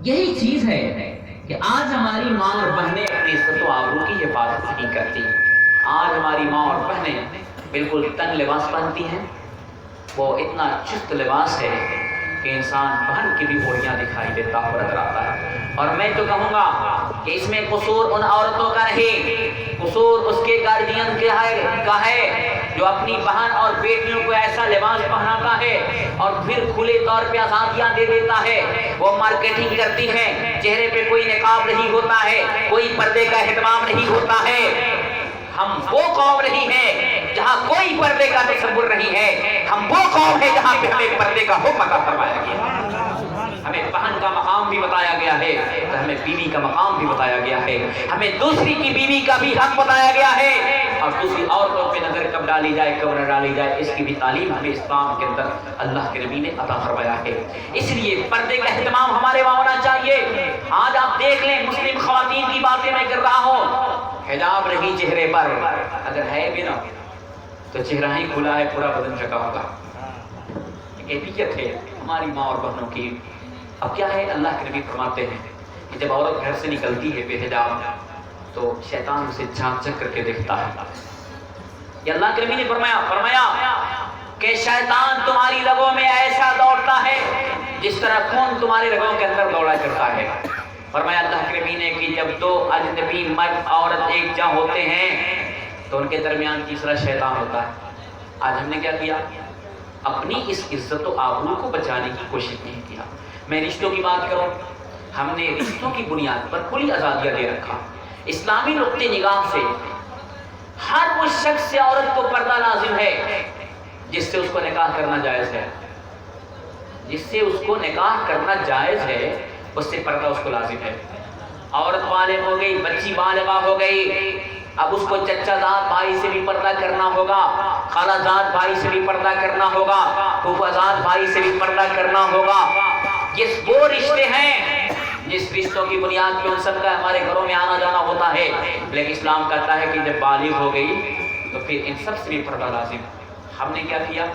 یہی چیز ہے کہ آج ہماری ماں اور بہنیں اپنی عزت و آبرو کی حفاظت نہیں کرتی۔ آج ہماری ماں اور بہنیں بالکل تنگ لباس پہنتی ہیں، وہ اتنا چست لباس ہے کہ انسان بہن کی بھی اوڑیاں دکھائی دیتا ہوا نظر آتا ہے۔ اور میں تو کہوں گا کہ اس میں قصور ان عورتوں کا نہیں، قصور اس کے گارڈین کا ہے جو اپنی بہن اور بیٹیوں کو ایسا لباس پہناتا ہے اور پھر کھلے طور پہ آزادیاں دے دیتا ہے۔ وہ مارکیٹنگ کرتی ہے، چہرے پہ کوئی نقاب نہیں ہوتا ہے، کوئی پردے کا اہتمام نہیں ہوتا ہے۔ ہم وہ قوم نہیں ہے جہاں کوئی پردے کا تصور نہیں ہے، ہم وہ قوم ہے جہاں پہ ہمیں پردے کا حکم عطا فرمایا گیا ہے۔ ہمیں بہن کا مقام بھی بتایا گیا ہے، تو ہمیں بیوی کا مقام بھی بتایا گیا ہے، ہمیں دوسری کی بیوی کا بھی حق بتایا گیا ہے، اور دوسری عورتوں پہ نظر کب ڈالی جائے کب نہ ڈالی جائے اس کی بھی تعلیم ہمیں اسلام کے اندر اللہ کے نبی نے عطا فرمایا ہے۔ اس لیے پردے کا اہتمام ہمارے وہاں ہونا چاہیے۔ آج آپ دیکھ لیں مسلم خواتین کی باتیں میں کر رہا ہوں، حجاب نہیں چہرے پر، اگر ہے بھی نا تو چہرہ ہی کھلا ہے، پورا بدن ڈھکا ہوگا۔ کیفیت ہے ہماری ماں اور بہنوں کی۔ اب کیا ہے، اللہ کے نبی فرماتے ہیں کہ جب عورت گھر سے نکلتی ہے بے حجاب تو شیطان اسے جھانک جھانک کر کے دیکھتا ہے۔ یہ اللہ کے نبی نے فرمایا کہ شیطان تمہاری رگوں میں ایسا دوڑتا ہے جس طرح خون تمہارے رگوں کے اندر دوڑا کرتا ہے۔ فرمایا اللہ کے نبی نے کہ جب دو اجنبی مرد عورت ایک جہاں ہوتے ہیں تو ان کے درمیان تیسرا شیطان ہوتا ہے۔ آج ہم نے کیا کیا؟ اپنی اس عزت و آبرو کو بچانے کی کوشش نہیں کیا۔ میں رشتوں کی بات کروں، ہم نے رشتوں کی بنیاد پر کھلی آزادیاں دے رکھا۔ اسلامی نقطۂ نگاہ سے ہر اس شخص سے عورت کو پردہ لازم ہے جس سے اس کو نکاح کرنا جائز ہے، جس سے اس کو نکاح کرنا جائز ہے اس سے پردہ اس کو لازم ہے۔ عورت بالغ ہو گئی، بچی بالغہ ہو گئی، اب اس کو چچا زاد بھائی سے بھی پردہ کرنا ہوگا، خالہ زاد بھائی سے بھی پردہ کرنا ہوگا، پھوپھا زاد بھائی سے بھی پردہ کرنا ہوگا۔ یہ وہ رشتے ہیں جس رشتوں کی بنیاد پہ ان سب کا ہمارے گھروں میں آنا جانا ہوتا ہے، لیکن اسلام کہتا ہے کہ جب بالغ ہو گئی تو پھر ان سب سے بھی پردہ لازم۔ ہم نے کیا کیا؟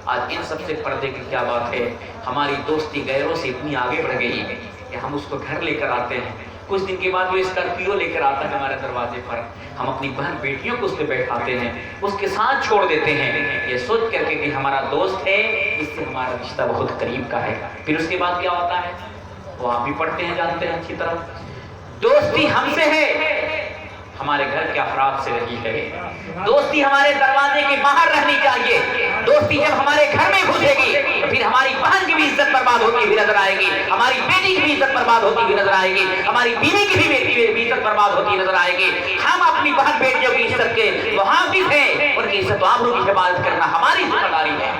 آج ان سب سے پردے کی کیا بات ہے؟ ہماری دوستی غیروں سے اتنی آگے بڑھ گئی کہ ہم اس کو گھر لے کر آتے ہیں، کچھ دن کے بعد وہ اسکارپیو لے کر آتا ہے ہمارے دروازے پر، ہم اپنی بہن بیٹیوں کو اس پہ بیٹھاتے ہیں، اس کے ساتھ چھوڑ دیتے ہیں یہ سوچ کر کے کہ ہمارا دوست ہے، اس سے ہمارا رشتہ بہت قریب کا ہے۔ پھر اس کے بعد کیا ہوتا ہے؟ وہ آپ بھی پڑھتے ہیں، جانتے ہیں اچھی طرح، دوستی ہم سے ہے، ہمارے گھر کے افراد سے رہی ہے۔ دوستی ہمارے دروازے کے باہر رہنی چاہیے۔ دوستی جب ہمارے گھر میں گھسے گی تو پھر ہماری بہن کی بھی عزت برباد ہوتی ہوئی نظر آئے گی، ہماری بیٹی کی بھی عزت برباد ہوتی ہوئی نظر آئے گی، ہماری بیوی کی بھی عزت برباد ہوتی نظر آئے گی۔ ہم اپنی بہن بیٹیوں کی عزت کے محافظ ہیں، ان کی عزت و آبرو کی حفاظت کرنا ہماری ذمہ داری ہے،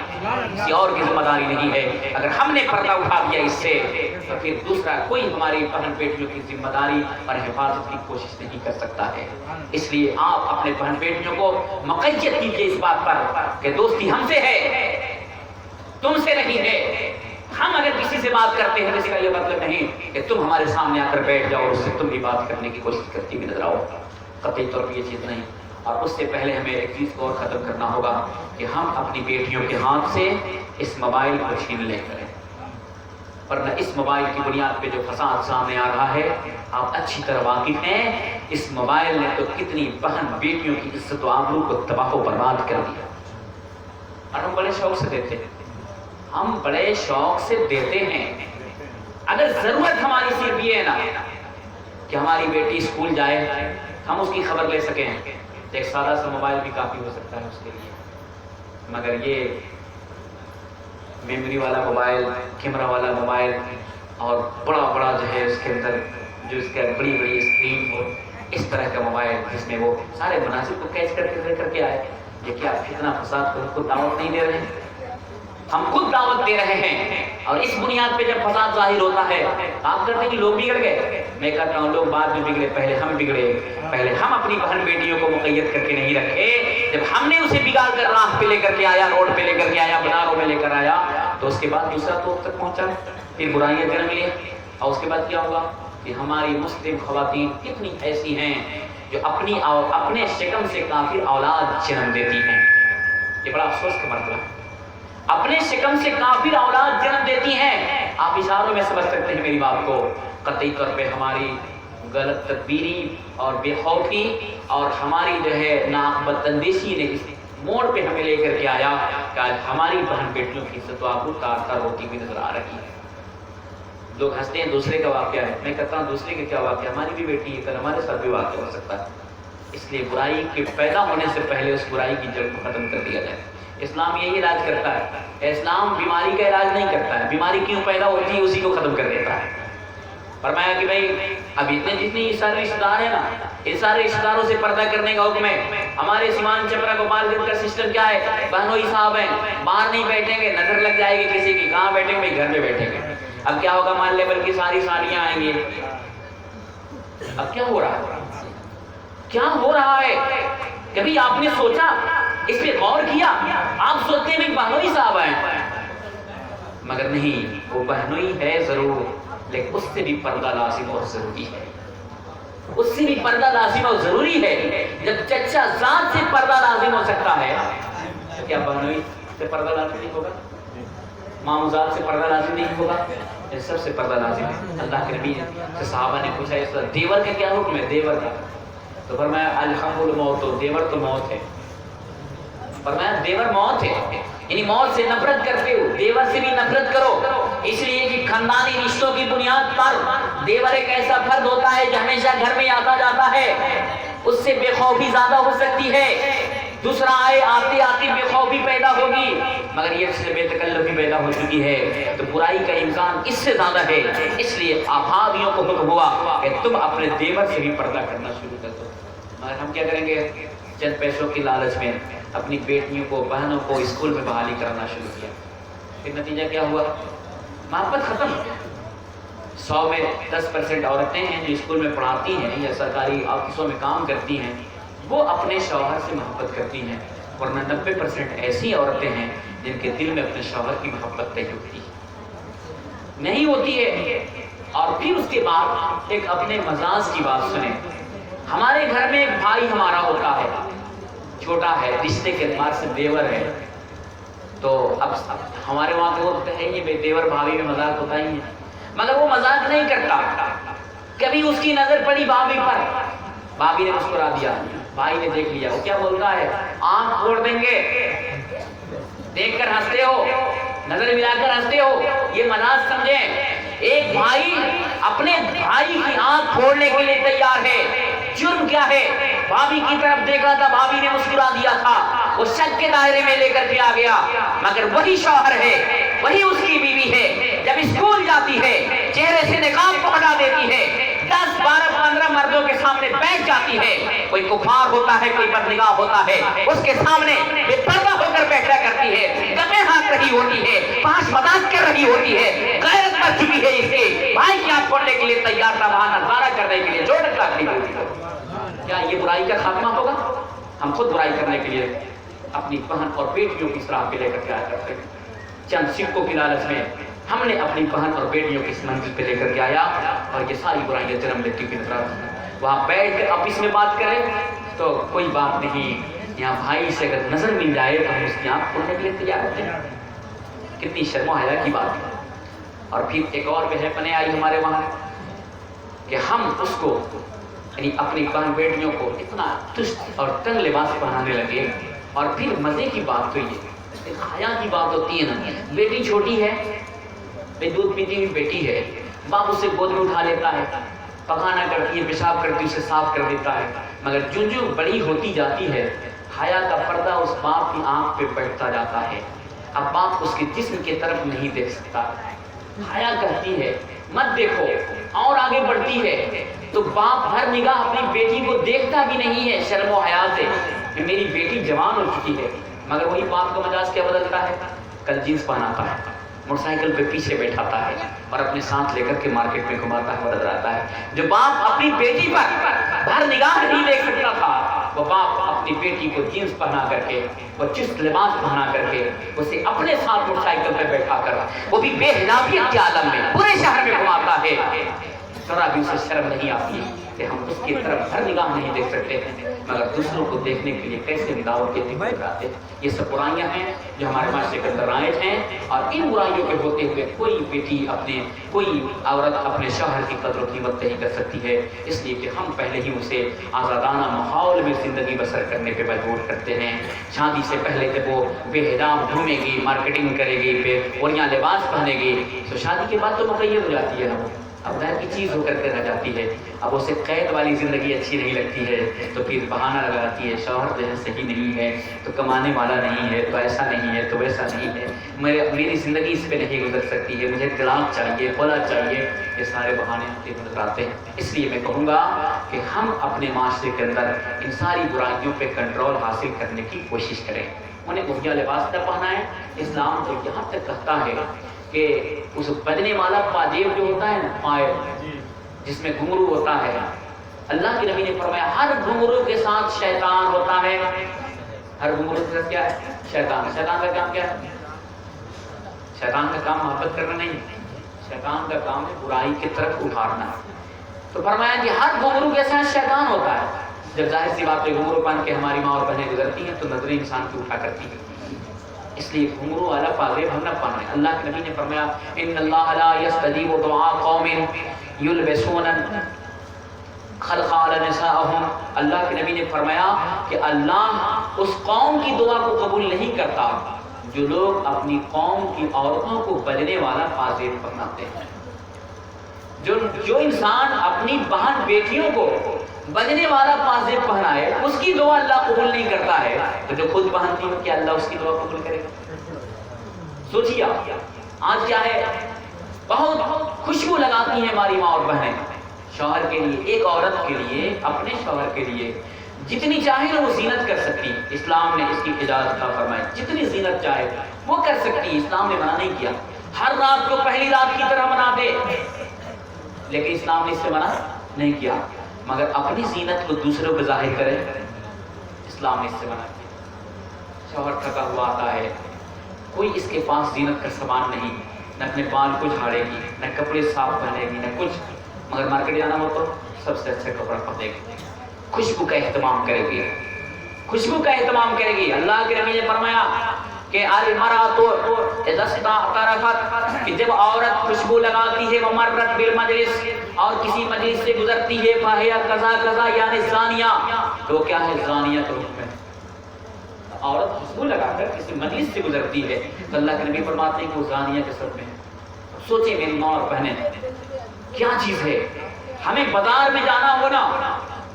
کسی اور کی ذمہ داری نہیں ہے۔ اگر ہم نے پردہ اٹھا دیا اس سے تو پھر دوسرا کوئی ہماری بہن بیٹیوں کی ذمہ داری اور حفاظت کی کوشش نہیں کر سکتا ہے۔ اس لیے آپ اپنے بہن بیٹیوں کو مقید کیجیے اس بات پر کہ دوستی ہم سے ہے، تم سے نہیں ہے۔ ہم اگر کسی سے بات کرتے ہیں اس کا یہ مطلب نہیں کہ تم ہمارے سامنے آ کر بیٹھ جاؤ اور اس سے تم بھی بات کرنے کی کوشش کرتی بھی نظر آؤ، قطعی طور پر یہ چیز نہیں۔ اور اس سے پہلے ہمیں ایک چیز کو اور ختم کرنا ہوگا کہ ہم اپنی بیٹیوں کے ہاتھ سے اس موبائل کو چھین لیں کریں، ورنہ اس موبائل کی بنیاد پہ جو فساد سامنے آ رہا ہے آپ اچھی طرح واقف ہیں۔ اس موبائل نے تو کتنی بہن بیٹیوں کی عزت و آبرو کو تباہ و برباد کر دیا، اور ہم بڑے شوق سے دیتے ہیں، ہم بڑے شوق سے دیتے ہیں۔ اگر ضرورت ہماری صرف یہ ہے نا کہ ہماری بیٹی اسکول جائے، ہم اس کی خبر لے سکیں، ایک سادہ سا موبائل بھی کافی ہو سکتا ہے اس کے لیے، مگر یہ میموری والا موبائل، کیمرہ والا موبائل اور بڑا بڑا جو ہے اس کے اندر جو اس کا بڑی بڑی اسکرین ہو، اس طرح کا موبائل جس میں وہ سارے مناظر کو کیچ کر کے آئے، یہ کیا کتنا فساد کو خود دعوت نہیں دے رہے ہیں؟ ہم خود دعوت دے رہے ہیں، اور اس بنیاد پہ جب فساد ظاہر ہوتا ہے آپ کہتے ہیں کہ لوگ بگڑ گئے۔ میں کہتا ہوں لوگ بعد میں بگڑے، پہلے ہم بگڑے، پہلے ہم اپنی بہن بیٹیوں کو مقید کر کے نہیں رکھے۔ جب ہم نے اسے بگاڑ کر راہ پہ لے کر کے آیا، روڈ پہ لے کر کے آیا، بازاروں میں لے کر آیا، تو اس کے بعد دوسرا تو تک پہنچا، پھر برائیاں جنم لی، اور اس کے بعد کیا ہوگا کہ ہماری مسلم خواتین کتنی ایسی ہیں جو اپنے شکم سے کافر اولاد جنم دیتی ہیں۔ یہ بڑا افسوس کا مرحلہ ہے، اپنے شکم سے کافر اولاد جنم دیتی ہیں۔ آپ اشاروں میں سمجھ سکتے ہیں میری بات کو، قطعی طور پہ ہماری غلط تدبیری اور بے خوفی اور ہماری جو ہے ناقبت اندیشی نے اس موڑ پہ ہمیں لے کر کے آیا کہ آج ہماری بہن بیٹیوں کی عزت و آبرو تار تار ہوتی ہوئی نظر آ رہی ہے۔ لوگ ہنستے ہیں دوسرے کا واقعہ ہے، میں کہتا ہوں دوسرے کے کیا واقعہ، ہماری بھی بیٹی ہے، کل ہمارے ساتھ بھی واقعہ ہو سکتا ہے۔ اس لیے برائی کے پیدا ہونے سے پہلے اس برائی کی جڑ کو ختم کر دیا جائے۔ اسلام یہی علاج کرتا ہے، اسلام بیماری کا علاج نہیں کرتا ہے، بیماری کیوں پیدا ہوتی ہے اسی کو ختم کر دیتا ہے۔ فرمایا کہ بھائی اب جتنے سارے رشتہ دار ہیں نا، ان سارے رشتہ داروں سے پردہ کرنے کا حکم ہے۔ ہمارے سیمان چپرا گوپال گنج کا سسٹم کیا ہے، بہنوئی صاحب ہیں، باہر نہیں بیٹھیں گے، نظر لگ جائے گی کسی کی، کہاں بیٹھیں گے، گھر میں بیٹھیں گے۔ اب کیا ہوگا، مان لیول کی ساری ساڑیاں آئیں گی۔ اب کیا ہو رہا ہے، کیا ہو رہا ہے؟ کبھی آپ نے سوچا، اس پہ غور کیا؟ آپ سوچتے ہیں بہنوئی صاحب ہیں، مگر نہیں، وہ بہنوئی ہے ضرور، لیکن اس سے بھی پردہ لازم اور ضروری ہے، اس سے بھی پردہ لازم اور ضروری ہے۔ جب چچا ذات سے پردہ لازم ہو سکتا ہے تو کیا بہنوئی سے پردہ لازم نہیں ہوگا؟ مامو ذات سے پردہ لازم نہیں ہوگا؟ یہ سب سے پردہ لازم ہے۔ اللہ کے نبی سے صحابہ نے پوچھا اس طرح دیور کا کیا حکم ہے، دیور کا؟ تو فرمایا الحم الموت، دیور تو موت ہے۔ فرمایا دیور موت ہے، یعنی موت سے نفرت کرتے ہو، دیور سے بھی نفرت کرو، اس لیے کہ خاندانی رشتوں کی بنیاد پر دیور ایک ایسا فرد ہوتا ہے جو ہمیشہ گھر میں آتا جاتا ہے، اس سے بے خوفی زیادہ ہو سکتی ہے، دوسرا آئے آتے آتے بے خوفی پیدا ہوگی، مگر یہ اس سے بے تکلفی پیدا ہو چکی ہے، تو برائی کا امکان اس سے زیادہ ہے۔ اس لیے آبادیوں کو حکم ہوا کہ تم اپنے دیور سے بھی پردہ کرنا شروع کر دو۔ مگر ہم کیا کریں گے، چند پیسوں کی لالچ میں اپنی بیٹیوں کو، بہنوں کو اسکول میں بحالی کرنا شروع کیا، پھر نتیجہ کیا ہوا، محبت ختم۔ 100 میں 10% عورتیں ہیں جو اسکول میں پڑھاتی ہیں یا سرکاری آفسوں میں کام کرتی ہیں، وہ اپنے شوہر سے محبت کرتی ہیں، ورنہ 90% ایسی عورتیں ہیں جن کے دل میں اپنے شوہر کی محبت نہیں ہوتی نہیں ہوتی ہے۔ اور پھر اس کے بعد ایک اپنے مزاج کی بات سنیں، ہمارے گھر میں ایک بھائی ہمارا ہوتا ہے، چھوٹا ہے، رشتے کے اعتبار سے دیور ہے، تو اب ہمارے وہاں تو ہوتا ہے یہ دیور بھابھی میں مذاق ہوتا ہی ہے، مگر وہ مذاق نہیں کرتا۔ کبھی اس کی نظر پڑی بھابھی پر، بھابھی نے مسکرا دیا، بھائی نے دیکھ لیا، وہ کیا بولتا ہے، آنکھ پھوڑ دیں گے، دیکھ کر ہنستے ہو، نظر ملا کر ہنستے ہو، یہ مذاق سمجھیں۔ ایک بھائی اپنے بھائی کی آنکھ پھوڑنے کے لیے تیار ہے، جرم کیا ہے، بھابھی کی طرف دیکھا تھا، بھابھی نے مسکرا دیا تھا، وہ شک کے دائرے میں لے کر کے آ گیا، مگر وہی شوہر ہے، وہی اس کی بیوی ہے، جب اسکول جاتی ہے چہرے سے نقاب کو ہٹا دیتی ہے، 10 12 15 مردوں کے سامنے بیٹھ جاتی ہے، کوئی کفار ہوتا ہے، کوئی بدنگاہ ہوتا ہے، اس کے سامنے بے پردہ ہو کر بیٹھا کرتی ہے، گپیں ہانک رہی ہوتی ہے، پاس مذاق کر رہی ہوتی ہے، غیرت مر چکی ہے اس کے، بھائی کی آنکھ پھوڑنے کے لیے تیار تھا، بہانہ زارہ کرنے کے لیے جوڑ رکھتی ہوتی ہے۔ کیا یہ برائی کا خاتمہ ہوگا؟ ہم خود برائی کرنے کے لیے اپنی بہن اور بیٹیوں کی راہ پہ لے کر کے آیا کرتے ہیں، چند سکوں کی لالچ میں ہم نے اپنی بہن اور بیٹیوں کی اس منزل پہ لے کر کے آیا، اور یہ ساری برائیاں جنم لیتی ہوئی نظر آتی ہیں۔ وہاں بیٹھ کر آپس میں بات کریں تو کوئی بات نہیں، یہاں بھائی سے اگر نظر مل جائے تو ہم اس کی آنکھ کھولنے کے لیے تیار ہوتے ہیں، کتنی شرم و حیا کی بات ہے۔ اور پھر ایک اور وجہ بنے آئی ہمارے وہاں کہ ہم اس کو یعنی اپنی بہن بیٹیوں کو اتنا چست اور تنگ لباس پہنانے لگے، اور پھر مزے کی بات تو یہ حیا کی بات ہوتی ہے نا، بیٹی چھوٹی ہے، دودھ پیتی ہوئی بیٹی ہے، باپ اسے گود میں اٹھا لیتا ہے، پکانا کرتی ہے، پیشاب کرتی ہے، اسے صاف کر دیتا ہے، مگر جو بڑی ہوتی جاتی ہے حیا کا پردہ اس باپ کی آنکھ پہ بیٹھتا جاتا ہے، اب باپ اس کے جسم کی طرف نہیں دیکھ سکتا، حیا کہتی ہے مت دیکھو، اور آگے بڑھتی ہے تو باپ ہر نگاہ اپنی بیٹی کو دیکھتا بھی نہیں ہے شرم و حیا سے کہ میری بیٹی جوان ہو چکی ہے، مگر وہی باپ کا مزاج کیا بدلتا ہے، کل جینس پہناتا ہے، موٹر سائیکل پہ پیچھے بیٹھاتا ہے اور اپنے ساتھ لے کر کے مارکیٹ میں گھماتا ہے، بدل رہتا ہے۔ جو باپ اپنی بیٹی پر ہر نگاہ نہیں دیکھ سکتا تھا، وہ باپ اپنی بیٹی کو جینس پہنا کر کے، وہ چست لباس پہنا کر کے، اسے اپنے ساتھ موٹر سائیکل پہ بیٹھا کر، وہ بھی بے حجابیت کے عالم میں پورے شہر میں گھماتا ہے۔ ذرا بھی اسے شرم نہیں آتی کہ ہم اس کی طرف ہر نگاہ نہیں دیکھ سکتے ہیں، مگر دوسروں کو دیکھنے کے لیے کیسے دعوت کے دن گزارتے ہیں۔ یہ سب برائیاں ہیں جو ہمارے معاشرے کے اندر رائج ہیں، اور ان برائیوں کے ہوتے ہوئے کوئی بیٹی کوئی عورت اپنے شوہر کی قدر و قیمت نہیں کر سکتی ہے، اس لیے کہ ہم پہلے ہی اسے آزادانہ ماحول میں زندگی بسر کرنے پہ مجبور کرتے ہیں۔ شادی سے پہلے جب وہ بے حجاب گھومے گی، مارکیٹنگ کرے گی، بے اوڑیاں لباس پہنے گی، تو شادی کے بعد تو مقید ہو جاتی ہے، اب غیر کی چیز ہو کر کے رہ جاتی ہے، اب اسے قید والی زندگی اچھی نہیں لگتی ہے، تو پھر بہانہ لگاتی ہے شوہر جو ہے صحیح نہیں ہے، تو کمانے والا نہیں ہے، تو ایسا نہیں ہے، تو ویسا نہیں ہے، میری زندگی اس پہ نہیں گزر سکتی ہے، مجھے طلاق چاہیے، خلا چاہیے، یہ سارے بہانے ہوتے نظر آتے ہیں۔ اس لیے میں کہوں گا کہ ہم اپنے معاشرے کے اندر ان ساری برائیوں پہ کنٹرول حاصل کرنے کی کوشش کریں، انہیں گھٹیا لباس نہ پہنائیں۔ اسلام تو یہاں تک کہتا ہے کہ اس بجنے والا پاجیب جو ہوتا ہے نا، پائے جس میں گھنگرو ہوتا ہے، اللہ کے نبی نے فرمایا ہر گھنگرو کے ساتھ شیطان ہوتا ہے۔ ہر گھنگرو کے ساتھ کیا ہے؟ شیطان۔ شیطان کا کام کیا ہے؟ شیطان کا کام محبت کرنا نہیں، شیطان کا کام ہے برائی کی طرف اٹھارنا۔ تو فرمایا کہ ہر گھنگرو کے ساتھ شیطان ہوتا ہے۔ جب ظاہر سی بات ہے گھنگرو پہن کے ہماری ماں اور بہنیں گزرتی ہیں تو نظریں انسان کی اٹھا کرتی ہیں، اس لیے گھنگرو والا پاجیب ہم نہ پہنیں۔ اللہ کے نبی نے فرمایا ان اللہ لا یستجیب دعاء قوم یلبسون خلخال نساءہم، اللہ کے نبی نے فرمایا کہ اللہ اس قوم کی دعا کو قبول نہیں کرتا جو لوگ اپنی قوم کی عورتوں کو بجنے والا پاجیب پہناتے ہیں۔ جو انسان اپنی بہن بیٹیوں کو بجنے والا پاجیب پہنائے اس کی دعا اللہ قبول نہیں کرتا ہے، تو جو خود پہنتی ہے کیا اللہ اس کی دعا قبول کرے گا؟ سوچیے آپ، آج کیا ہے، بہت خوشبو لگاتی ہیں ہماری ماں اور بہنیں شوہر کے لیے۔ ایک عورت کے لیے اپنے شوہر کے لیے جتنی چاہے وہ زینت کر سکتی، اسلام نے اس کی اجازت فرمائی، جتنی زینت چاہے وہ کر سکتی، اسلام نے منع نہیں کیا۔ ہر رات کو پہلی رات کی طرح مناتے، لیکن اسلام نے اس سے منع نہیں کیا، مگر اپنی زینت کو دوسروں پہ ظاہر کرے، اسلام نے اس سے منع کیا۔ شوہر تھکا ہوا آتا ہے، کوئی اس کے پاس زینت کا سامان نہیں، نہ اپنے بال کو جھاڑے گی، نہ کپڑے صاف پہنے گی، نہ کچھ، مگر مارکیٹ جانا ہو تو سب سے اچھا کپڑا پہنے گی، خوشبو کا اہتمام کرے گی، خوشبو کا اہتمام کرے گی۔ اللہ کے نبی نے فرمایا کہ المرأۃ اذا استعطرت، کہ جب عورت خوشبو لگاتی ہے، ومرت بالمجلس، اور کسی مجلس سے گزرتی ہے، فہی کذا کذا یعنی زانیہ، تو کیا ہے زانیہ تو حکم ہے۔ عورت خوشبو لگا کر کسی مجلس سے گزرتی ہے تو اللہ کے نبی فرماتے ہیں کہ وہ زانیہ کے سب میں ہے۔ سوچیں میری ماں اور بہنیں کیا چیز ہے، ہمیں بازار میں جانا ہو نا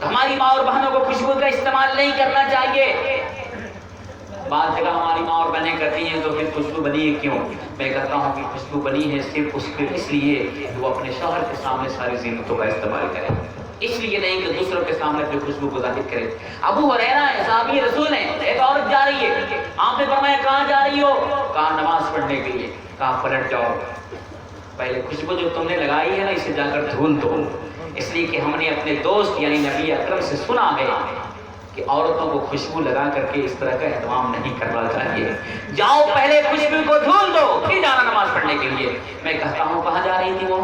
تو ہماری ماں اور بہنوں کو خوشبو کا استعمال نہیں کرنا چاہیے۔ بعض جگہ ہماری ماں اور بہنیں کرتی ہیں تو پھر خوشبو بنی ہے کیوں؟ میں کہتا ہوں کہ خوشبو بنی ہے صرف اس لیے کہ وہ اپنے شوہر کے سامنے ساری زینتوں کا استعمال کرے، اس لیے نہیں کہ دوسروں کے سامنے اپنی خوشبو کو ظاہر کرے۔ ابو ہریرہ صحابی رسول ہیں، ایک عورت جا رہی ہے، آپ نے فرمایا کہاں جا رہی ہو؟ کہا نماز پڑھنے کے لیے۔ کہا پلٹ جاؤ، پہلے خوشبو جو تم نے لگائی ہے نا اسے جا کر دھول دو، اس لیے کہ ہم نے اپنے دوست یعنی نبی اکرم سے سنا ہے کہ عورتوں کو خوشبو لگا کر کے اس طرح کا اہتمام نہیں کرنا چاہیے۔ جاؤ پہلے خوشبو کو دھول دو پھر جانا نماز پڑھنے کے لیے۔ میں کہتا ہوں کہاں جا رہی تھی وہ؟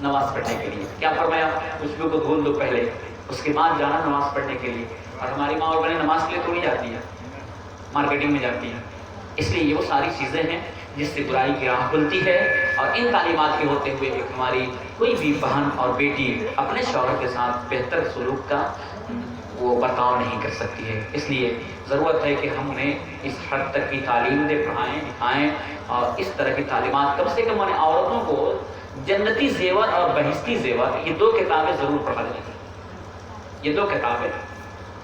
نماز پڑھنے کے لیے۔ کیا فرمایا؟ خوشبو کو دھول دو پہلے، اس کے بعد جانا نماز پڑھنے کے لیے۔ اور ہماری ماں اور بہنیں نماز کے لیے تھوڑی جاتی ہیں، مارکیٹنگ میں جاتی ہیں، اس لیے یہ وہ ساری چیزیں ہیں جس سے برائی کی راہ کھلتی ہے، اور ان تعلیمات کے ہوتے ہوئے ایک ہماری کوئی بھی بہن اور بیٹی اپنے شوہر کے ساتھ بہتر سلوک کا وہ برتاؤ نہیں کر سکتی ہے۔ اس لیے ضرورت ہے کہ ہم انہیں اس حد تک کی تعلیم دے، پڑھائیں لکھائیں، اور اس طرح کی تعلیمات کم سے کم انہیں عورتوں کو جنتی زیور اور بہشتی زیور، یہ دو کتابیں ضرور پڑھا دیں۔ یہ دو کتابیں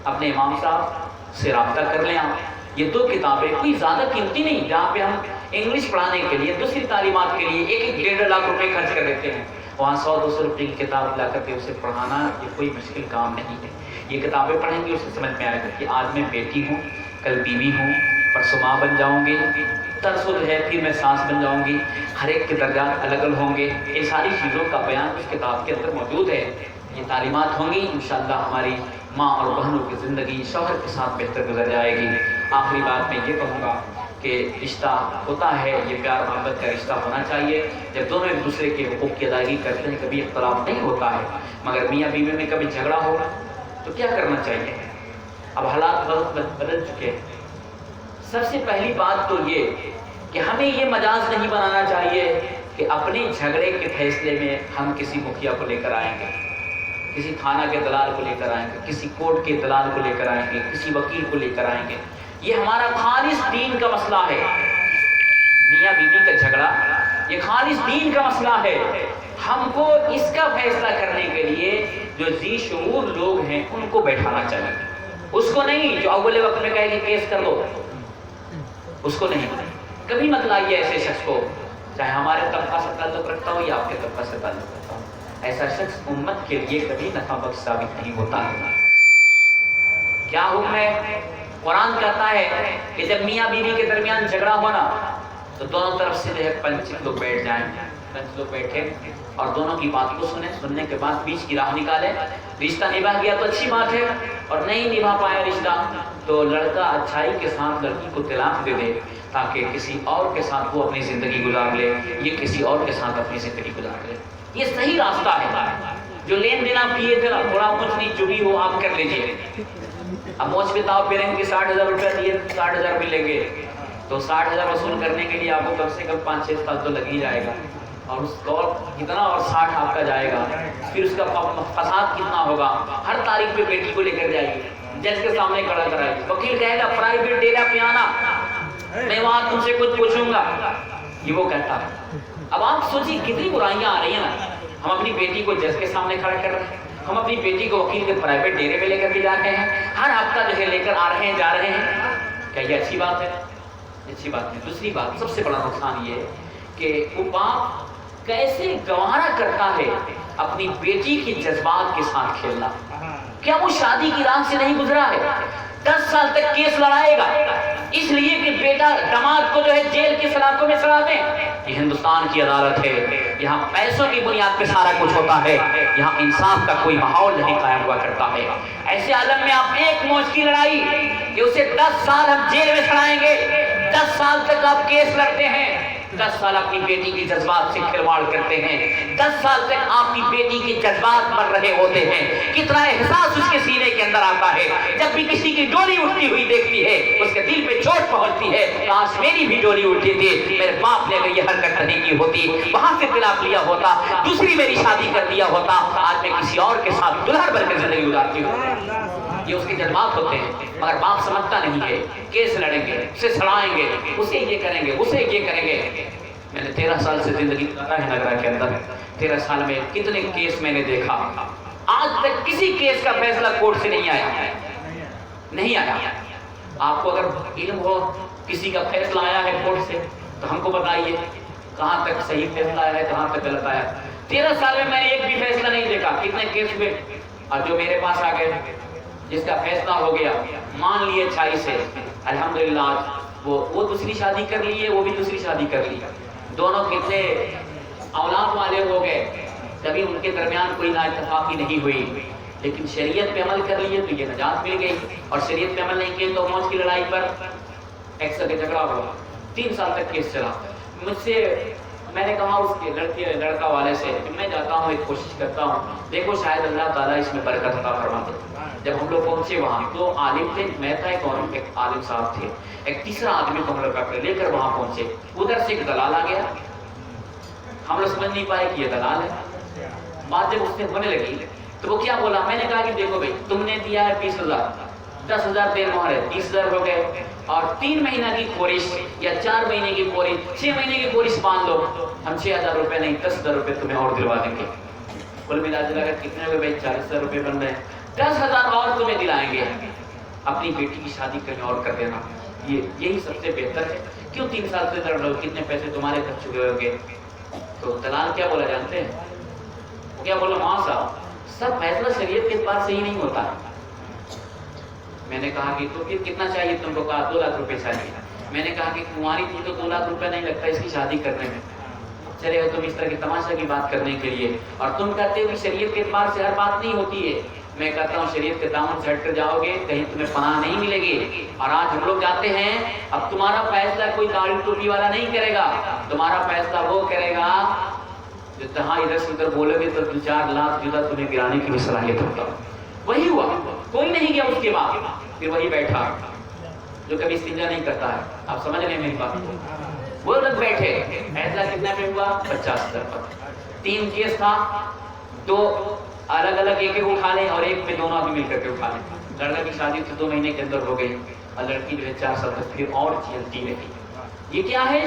اپنے امام صاحب سے رابطہ کر لیں آپ، یہ دو کتابیں کوئی زیادہ قیمتی نہیں، جہاں پہ ہم انگلش پڑھانے کے لیے دوسری تعلیمات کے لیے 1-1.5 لاکھ روپے خرچ کر دیتے ہیں، وہاں 100-200 روپے کی کتاب لا کر کے اسے پڑھانا یہ کوئی مشکل کام نہیں ہے۔ یہ کتابیں پڑھیں گے اسے سمجھ میں آئے گا کہ آج میں بیٹی ہوں، کل بیوی ہوں، پرسوں ماں بن جاؤں گی، ترسوں جو ہے پھر میں ساس بن جاؤں گی، ہر ایک کے درجات الگ الگ ہوں گے۔ یہ ساری چیزوں کا بیان اس کتاب کے اندر موجود ہے۔ یہ تعلیمات ہوں گی، انشاءاللہ ہماری ماں اور بہنوں کی زندگی شوہر کے ساتھ بہتر گزر جائے گی۔ آخری بات میں یہ کہوں گا کہ رشتہ ہوتا ہے یہ پیار محبت کا رشتہ ہونا چاہیے جب دونوں ایک دوسرے کے حقوق کی ادائیگی کرتے ہیں، کبھی اختلاف نہیں ہوتا ہے، مگر میاں بیوی میں کبھی جھگڑا ہوگا تو کیا کرنا چاہیے؟ اب حالات بدل چکے ہیں۔ سب سے پہلی بات تو یہ کہ ہمیں یہ مجاز نہیں بنانا چاہیے کہ اپنے جھگڑے کے فیصلے میں ہم کسی مکھیا کو لے کر آئیں گے، کسی تھانہ کے دلال کو لے کر آئیں گے، کسی کورٹ کے دلال کو لے کر آئیں گے، کسی وکیل کو لے کر آئیں گے۔ یہ ہمارا خالص دین کا مسئلہ ہے۔ میاں بیوی کا جھگڑا یہ خالص دین کا مسئلہ ہے۔ ہم کو اس کا فیصلہ کرنے کے لیے جو ذی شعور لوگ ہیں ان کو بیٹھانا چاہیے، اس کو نہیں جو اول وقت میں کہے کہ کیس کر دو، اس کو نہیں۔ کبھی مت لائیے ایسے شخص کو، چاہے ہمارے طبقہ سے تعلق رکھتا ہو یا آپ کے طبقہ سے تعلق رکھتا ہو، ایسا شخص امت کے لیے کبھی نفع بخش ثابت نہیں ہوتا ہے۔ کیا حکم ہے؟ قرآن کہتا ہے کہ جب میاں بیوی کے درمیان جھگڑا ہونا تو دونوں طرف سے جو ہے پنچ لوگ بیٹھ جائیں، پنچ لوگ بیٹھے اور دونوں کی بات کو سنیں، سننے کے بعد بیچ کی راہ نکالیں۔ رشتہ نبھا گیا تو اچھی بات ہے، اور نہیں نبھا پایا رشتہ تو لڑکا اچھائی کے ساتھ لڑکی کو طلاق دے دے تاکہ کسی اور کے ساتھ وہ اپنی زندگی گزار لے، یہ کسی اور کے ساتھ اپنی زندگی گزار لے۔ یہ صحیح راستہ ہے۔ جو لین دین آپ کیے تھے نا، تھوڑا کچھ نہیں جو بھی ہو آپ کر لیجیے۔ اب موچ پہ تاؤ پھریں کہ 60,000 روپیہ دیے 60,000 بھی لیں گے تو 60,000 وصول کرنے کے لیے آپ کو کم سے کم 5-6 سال تو لگ ہی جائے گا، اور اس کا کتنا اور 60 آپ کا جائے گا، پھر اس کا فساد کتنا ہوگا۔ ہر تاریخ پہ بیٹی کو لے کر جائے گی، جج کے سامنے کھڑا کرائے گی، وکیل کہے گا پرائیویٹ ڈیرا پہ آنا، میں وہاں تم سے کچھ پوچھوں گا، یہ وہ کہتا ہے۔ اب آپ سوچیے کتنی برائیاں آ رہی ہیں نا۔ ہم اپنی بیٹی کو جج کے سامنے کھڑا کر رہے ہیں، ہم اپنی بیٹی کو وکیل کے پرائیویٹ ڈیرے میں لے کر کے جاتے ہیں، ہر ہفتہ جو ہے لے کر آ رہے ہیں جا رہے ہیں۔ کیا یہ اچھی بات ہے؟ اچھی بات ہے۔ دوسری بات سب سے بڑا نقصان یہ ہے کہ وہ باپ کیسے گوارا کرتا ہے اپنی بیٹی کے جذبات کے ساتھ کھیلنا۔ کیا وہ شادی کی راہ سے نہیں گزرا ہے؟ 10 سال تک کیس لڑائے گا اس لیے کہ بیٹا داماد کو جو ہے جیل کی سلاخوں میں سلا دیں۔ یہ ہندوستان کی عدالت ہے، یہاں پیسوں کی بنیاد پہ سارا کچھ ہوتا ہے، یہاں انصاف کا کوئی ماحول نہیں قائم ہوا کرتا ہے۔ ایسے عالم میں آپ ایک موچ کی لڑائی کہ اسے 10 سال ہم جیل میں چڑھائیں گے، 10 سال تک آپ کیس لڑتے ہیں، 10 سال اپنی بیٹی کی جذبات سے کھلواڑ کرتے ہیں، 10 سال تک آپ کی بیٹی کے جذبات مر رہے ہوتے ہیں۔ کتنا احساس اس کے سینے کے اندر آتا ہے جب بھی کسی کی ڈولی اٹھتی ہوئی دیکھتی ہے، اس کے دل پہ چوٹ پہنچتی ہے، کاش میری بھی ڈولی اٹھی تھی، میرے باپ نے اگر یہ حرکت نہیں کی ہوتی، وہاں سے طلاق لیا ہوتا، دوسری میری شادی کر دیا ہوتا، آج میں کسی اور کے ساتھ دلہر بن کے زندگی گزارتی ہوں۔ یہ اس کے جذبات ہوتے ہیں، مگر باپ سمجھتا نہیں ہے۔ کیس لڑیں گے، اسے سڑائیں گے، اسے یہ کریں گے، اسے یہ کریں گے۔ میں نے 13 سال سے زندگی گزارا ہے نگرہ کے اندر، 13 سال میں کتنے کیس میں نے دیکھا، آج تک کسی کیس کا فیصلہ کورٹ سے نہیں آیا، نہیں آیا۔ آپ کو اگر علم ہو کسی کا فیصلہ آیا ہے کورٹ سے تو ہم کو بتائیے کہاں تک صحیح فیصلہ آیا ہے، کہاں تک غلط آیا۔ 13 سال میں میں نے ایک بھی فیصلہ نہیں دیکھا۔ کتنے کیس ہوئے اور جو میرے پاس آ گئے جس کا فیصلہ ہو گیا، مان لیے اچھائی سے، الحمدللہ آج وہ دوسری شادی کر لی ہے، وہ بھی دوسری شادی کر لی، دونوں کتنے اولاد والے ہو گئے، کبھی ان کے درمیان کوئی نا اتفاقی نہیں ہوئی، لیکن شریعت پہ عمل کر لیے تو یہ نجات مل گئی، اور شریعت پہ عمل نہیں کیے تو موج کی لڑائی پر ایک سے جھگڑا ہوا، 3 سال تک کیس چلا۔ مجھ سے میں نے کہا اس کے لڑکا والے سے کہ میں جاتا ہوں، ایک کوشش کرتا ہوں، دیکھو شاید اللہ تعالیٰ اس میں برکت عطا فرما دے۔ جب ہم لوگ پہنچے وہاں تو عالم تھے، میں تھا ایک عالم صاحب تھے، ایک تیسرا آدمی کو ہم لوگ لے کر وہاں پہنچے۔ ادھر سے ایک دلال آ گیا، ہم لوگ سمجھ نہیں پائے کہ یہ دلال ہے۔ بات جب اس سے ہونے لگی تو وہ کیا بولا، میں نے کہا کہ دیکھو بھائی تم نے دیا ہے 20,000، 10,000 دیر مہر ہے، 30,000 ہو گئے، اور 3 مہینہ کی کورس یا 4 مہینے کی کورس، 6 مہینے کی کورس باندھ لو، ہم 6,000 روپے نہیں 10,000 روپے تمہیں اور دلوا دیں گے۔ کل ملا جلا کر کتنے ہو گئے بھائی؟ 40,000 روپے بن رہے ہیں، 10,000 اور تمہیں دلائیں گے، اپنی بیٹی کی شادی کہیں اور کر دینا، یہی سب سے بہتر ہے۔ کیوں 3 سال سے لڑ رہے ہو، کتنے پیسے تمہارے خرچ ہوئے ہوں گے؟ تو دلال کیا بولا جانتے ہیں؟ وہ کیا بولا، ماں صاحب سب فیصلہ شریعت کے اعتبار سے ہی نہیں ہوتا ہے۔ میں نے کہا کہ تو پھر کتنا چاہیے تم کو؟ کہا 2 لاکھ روپے چاہیے۔ میں نے کہا کہ تمہاری تھی تو 2 لاکھ روپے نہیں لگتا اس کی شادی کرنے میں، چلے ہو تم اس طرح کی تماشا کی بات کرنے کے لیے، اور تم کہتے ہو کہ شریعت کے اعتبار سے ہر بات نہیں ہوتی ہے۔ میں کہتا ہوں شریعت کے دامن سے ہٹ کر جاؤ گے کہیں تمہیں پناہ نہیں ملے گی. اور آج ہم لوگ جاتے ہیں, اب تمہارا فیصلہ کوئی داڑھی ٹوپی والا نہیں کرے گا, تمہارا فیصلہ وہ کرے گا جو تہاں ادھر سے ادھر بولے گے تو 2-4 لاکھ جدا تمہیں گرانے کی بھی صلاحیت ہوتا. وہی ہوا, کوئی نہیں گیا اس کے بعد. پھر وہی بیٹھا جو کبھی استنجا نہیں کرتا ہے. آپ سمجھ رہے ہیں میری بات کو؟ وہ لوگ بیٹھے. فیصلہ کتنے پہ ہوا؟ 50,000 پر. 3 کیس تھا, 2 الگ الگ ایک اٹھا لیں اور ایک پہ دونوں آدمی مل کر کے اٹھا لیں. لڑکا کی شادی تو 2 مہینے کے اندر ہو گئی اور لڑکی جو ہے 4 سال تک پھر اور جلتی رہی. یہ کیا ہے؟